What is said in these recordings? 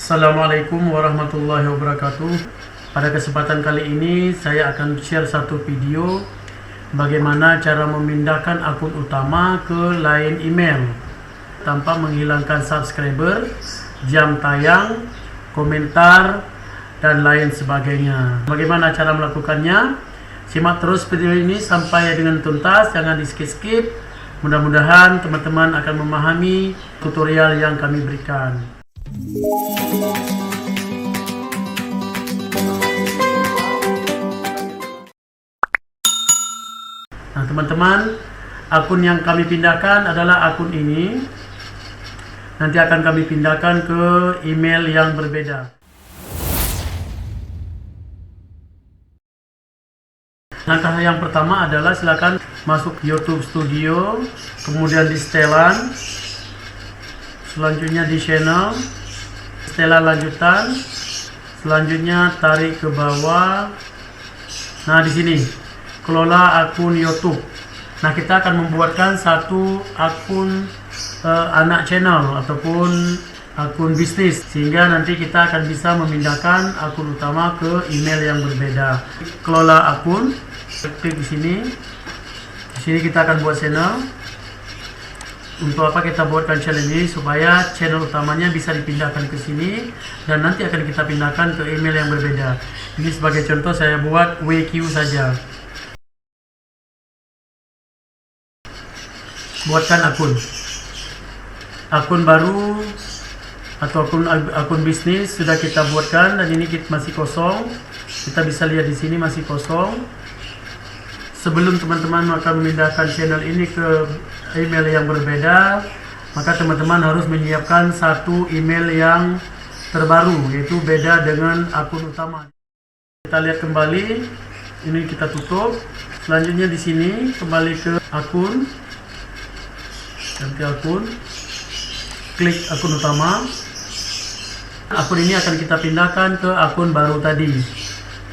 Assalamualaikum warahmatullahi wabarakatuh. Pada kesempatan kali ini saya akan share satu video bagaimana cara memindahkan akun utama ke lain email tanpa menghilangkan subscriber, jam tayang, komentar, dan lain sebagainya. Bagaimana cara melakukannya? Simak terus video ini sampai dengan tuntas, jangan di skip-skip. Mudah-mudahan teman-teman akan memahami tutorial yang kami berikan. Nah teman-teman, akun yang kami pindahkan adalah akun ini. Nanti akan kami pindahkan ke email yang berbeda. Langkah yang pertama adalah silakan masuk YouTube Studio, kemudian di setelan, selanjutnya di channel, setelan lanjutan, selanjutnya tarik ke bawah. Nah di sini kelola akun YouTube. Nah kita akan membuatkan satu akun anak channel ataupun akun bisnis, sehingga nanti kita akan bisa memindahkan akun utama ke email yang berbeda. Kelola akun, klik di sini. Di sini kita akan buat channel. Untuk apa kita buatkan channel ini? Supaya channel utamanya bisa dipindahkan ke sini dan nanti akan kita pindahkan ke email yang berbeda. Ini sebagai contoh saya buat WQ saja. Buatkan akun baru atau akun bisnis sudah kita buatkan, dan ini masih kosong. Kita bisa lihat di sini masih kosong. Sebelum teman-teman akan memindahkan channel ini ke email yang berbeda, maka teman-teman harus menyiapkan satu email yang terbaru, yaitu beda dengan akun utama. Kita lihat kembali, ini kita tutup. Selanjutnya di sini kembali ke akun, ganti akun, klik akun utama. Akun ini akan kita pindahkan ke akun baru tadi.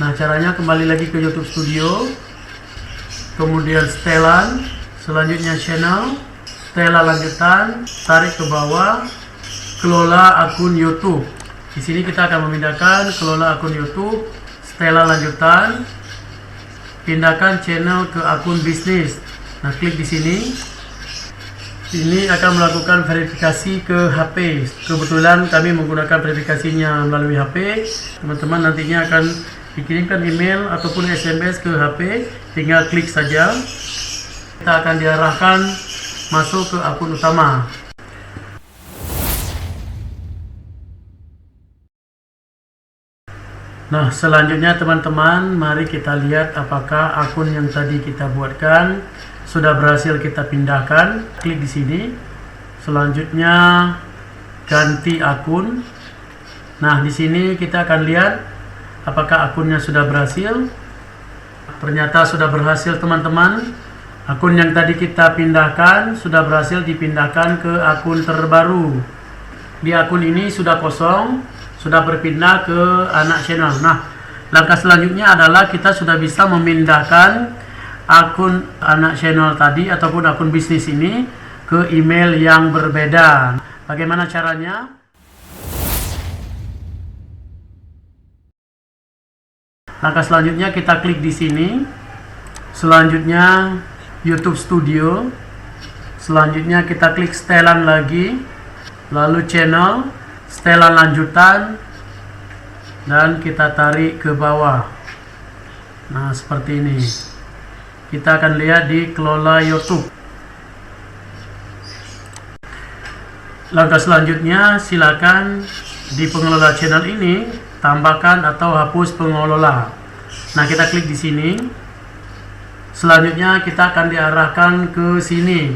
Nah caranya kembali lagi ke YouTube Studio, kemudian setelan, selanjutnya channel, setelan lanjutan, tarik ke bawah, kelola akun YouTube. Di sini kita akan memindahkan kelola akun YouTube, setelan lanjutan, pindahkan channel ke akun bisnis. Nah klik di sini. Ini akan melakukan verifikasi ke HP. Kebetulan kami menggunakan verifikasinya melalui HP. Teman-teman nantinya akan dikirimkan email ataupun SMS ke HP, tinggal klik saja. Kita akan diarahkan masuk ke akun utama. Nah selanjutnya teman-teman, mari kita lihat apakah akun yang tadi kita buatkan sudah berhasil kita pindahkan. Klik di sini. Selanjutnya ganti akun. Nah di sini kita akan lihat apakah akunnya sudah berhasil. Ternyata sudah berhasil teman-teman. Akun yang tadi kita pindahkan sudah berhasil dipindahkan ke akun terbaru. Di akun ini sudah kosong, sudah berpindah ke anak channel. Nah langkah selanjutnya adalah kita sudah bisa memindahkan akun anak channel tadi ataupun akun bisnis ini ke email yang berbeda. Bagaimana caranya? Langkah selanjutnya kita klik di sini. Selanjutnya YouTube Studio. Selanjutnya kita klik setelan lagi, lalu channel, setelan lanjutan, dan kita tarik ke bawah. Nah seperti ini. Kita akan lihat di kelola YouTube. Langkah selanjutnya silakan di pengelola channel ini tambahkan atau hapus pengelola. Nah kita klik di sini. Selanjutnya kita akan diarahkan ke sini.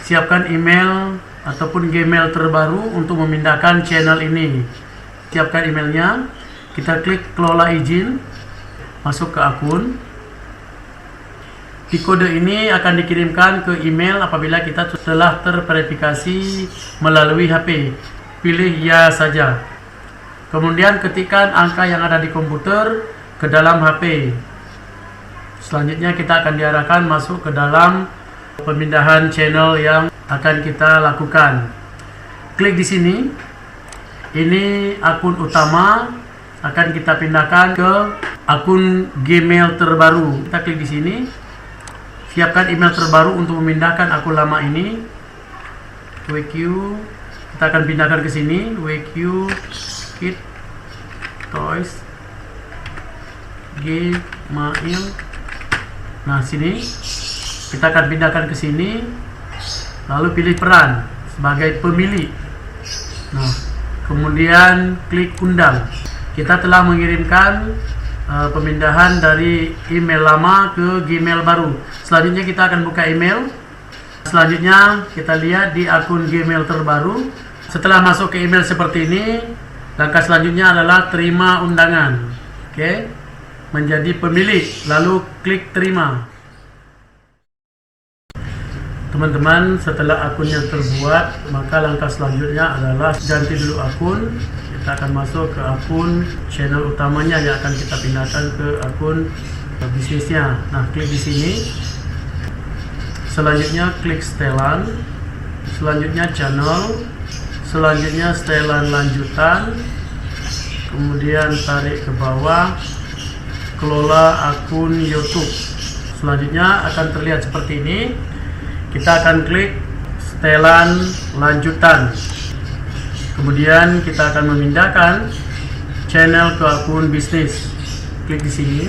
Siapkan email ataupun Gmail terbaru untuk memindahkan channel ini. Siapkan emailnya. Kita klik kelola izin, masuk ke akun. Di kode ini akan dikirimkan ke email apabila kita telah terverifikasi melalui HP. Pilih ya saja. Kemudian ketikkan angka yang ada di komputer ke dalam HP. Selanjutnya kita akan diarahkan masuk ke dalam pemindahan channel yang akan kita lakukan. Klik di sini. Ini akun utama akan kita pindahkan ke akun Gmail terbaru. Kita klik di sini. Siapkan email terbaru untuk memindahkan akun lama ini. WQ kita akan pindahkan ke sini. WQ Kid Toys Gmail. Nah, sini kita akan pindahkan ke sini. Lalu pilih peran sebagai pemilik. Nah, kemudian klik undang. Kita telah mengirimkan pemindahan dari email lama ke Gmail baru. Selanjutnya kita akan buka email. Selanjutnya kita lihat di akun Gmail terbaru. Setelah masuk ke email seperti ini, langkah selanjutnya adalah terima undangan. Oke, menjadi pemilik, lalu klik terima. Teman-teman, setelah akunnya terbuat, maka langkah selanjutnya adalah ganti dulu akun. Kita akan masuk ke akun channel utamanya yang akan kita pindahkan ke akun bisnisnya. Nah, klik di sini. Selanjutnya klik setelan. Selanjutnya channel. Selanjutnya setelan lanjutan. Kemudian tarik ke bawah. Kelola akun YouTube. Selanjutnya akan terlihat seperti ini. Kita akan klik setelan lanjutan. Kemudian kita akan memindahkan channel ke akun bisnis. Klik di sini.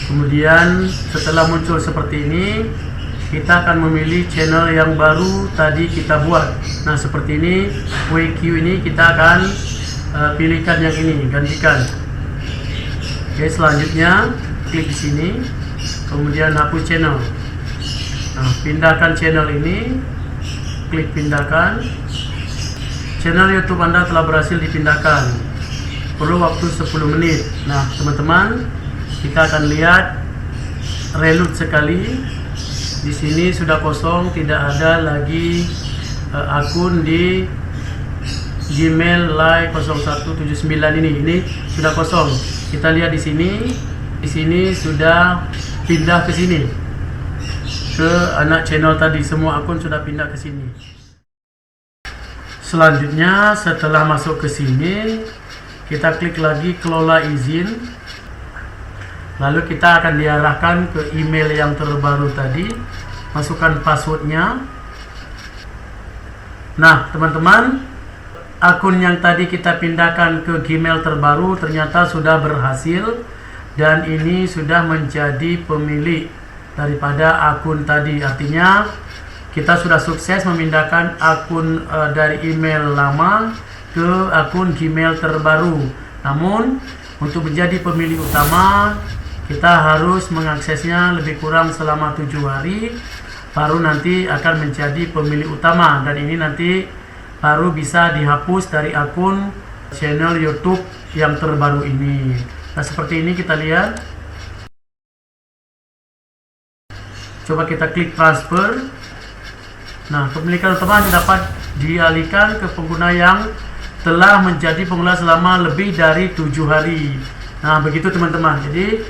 Kemudian setelah muncul seperti ini, kita akan memilih channel yang baru tadi kita buat. Nah, seperti ini, WQ ini kita akan pilihkan yang ini, gantikan. Oke, selanjutnya klik di sini. Kemudian hapus channel. Nah, pindahkan channel ini. Klik pindahkan. Channel YouTube Anda telah berhasil dipindahkan. Perlu waktu 10 menit. Nah, teman-teman, kita akan lihat reload sekali. Di sini sudah kosong, tidak ada lagi akun di Gmail Live 0179 ini sudah kosong. Kita lihat di sini. Di sini sudah pindah ke sini. Ke anak channel tadi, semua akun sudah pindah ke sini. Selanjutnya, setelah masuk ke sini, kita klik lagi kelola izin. Lalu kita akan diarahkan ke email yang terbaru tadi. Masukkan passwordnya. Nah, teman-teman, akun yang tadi kita pindahkan ke Gmail terbaru ternyata sudah berhasil. Dan ini sudah menjadi pemilik daripada akun tadi. Artinya kita sudah sukses memindahkan akun dari email lama ke akun Gmail terbaru. Namun untuk menjadi pemilik utama, kita harus mengaksesnya lebih kurang selama 7 hari, baru nanti akan menjadi pemilik utama. Dan ini nanti baru bisa dihapus dari akun channel YouTube yang terbaru ini. Nah, seperti ini kita lihat. Coba kita klik transfer. Nah, kepemilikan utama dapat dialihkan ke pengguna yang telah menjadi pengguna selama lebih dari 7 hari. Nah, begitu teman-teman. Jadi,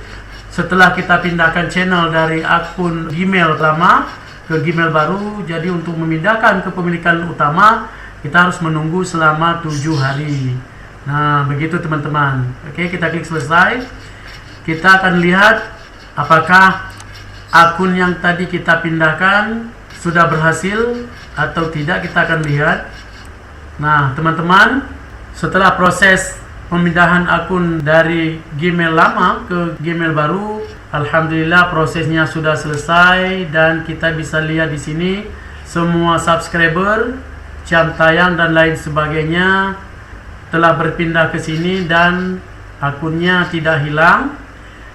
setelah kita pindahkan channel dari akun Gmail lama ke Gmail baru, jadi untuk memindahkan kepemilikan utama, kita harus menunggu selama 7 hari. Nah, begitu teman-teman. Oke, kita klik selesai. Kita akan lihat apakah akun yang tadi kita pindahkan sudah berhasil atau tidak. Kita akan lihat. Nah, teman-teman, setelah proses pemindahan akun dari Gmail lama ke Gmail baru, alhamdulillah prosesnya sudah selesai dan kita bisa lihat di sini semua subscriber, jam tayang dan lain sebagainya telah berpindah ke sini dan akunnya tidak hilang,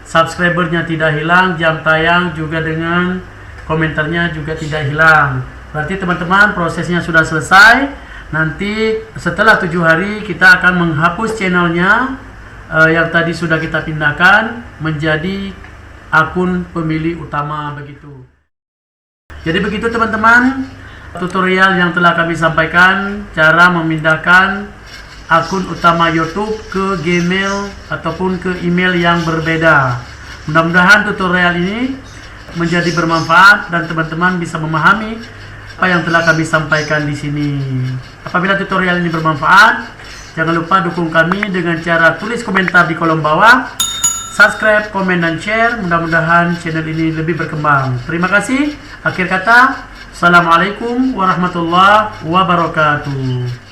subscribernya tidak hilang, jam tayang juga dengan komentarnya juga tidak hilang. Berarti teman-teman prosesnya sudah selesai. Nanti setelah 7 hari kita akan menghapus channelnya yang tadi sudah kita pindahkan menjadi akun pemilik utama begitu. Jadi begitu teman-teman tutorial yang telah kami sampaikan, cara memindahkan akun utama YouTube ke Gmail ataupun ke email yang berbeda. Mudah-mudahan tutorial ini menjadi bermanfaat dan teman-teman bisa memahami apa yang telah kami sampaikan di sini. Apabila tutorial ini bermanfaat, Jangan lupa dukung kami dengan cara tulis komentar di kolom bawah, subscribe, komen, dan share. Mudah-mudahan channel ini lebih berkembang. Terima kasih. Akhir kata, Assalamualaikum warahmatullahi wabarakatuh.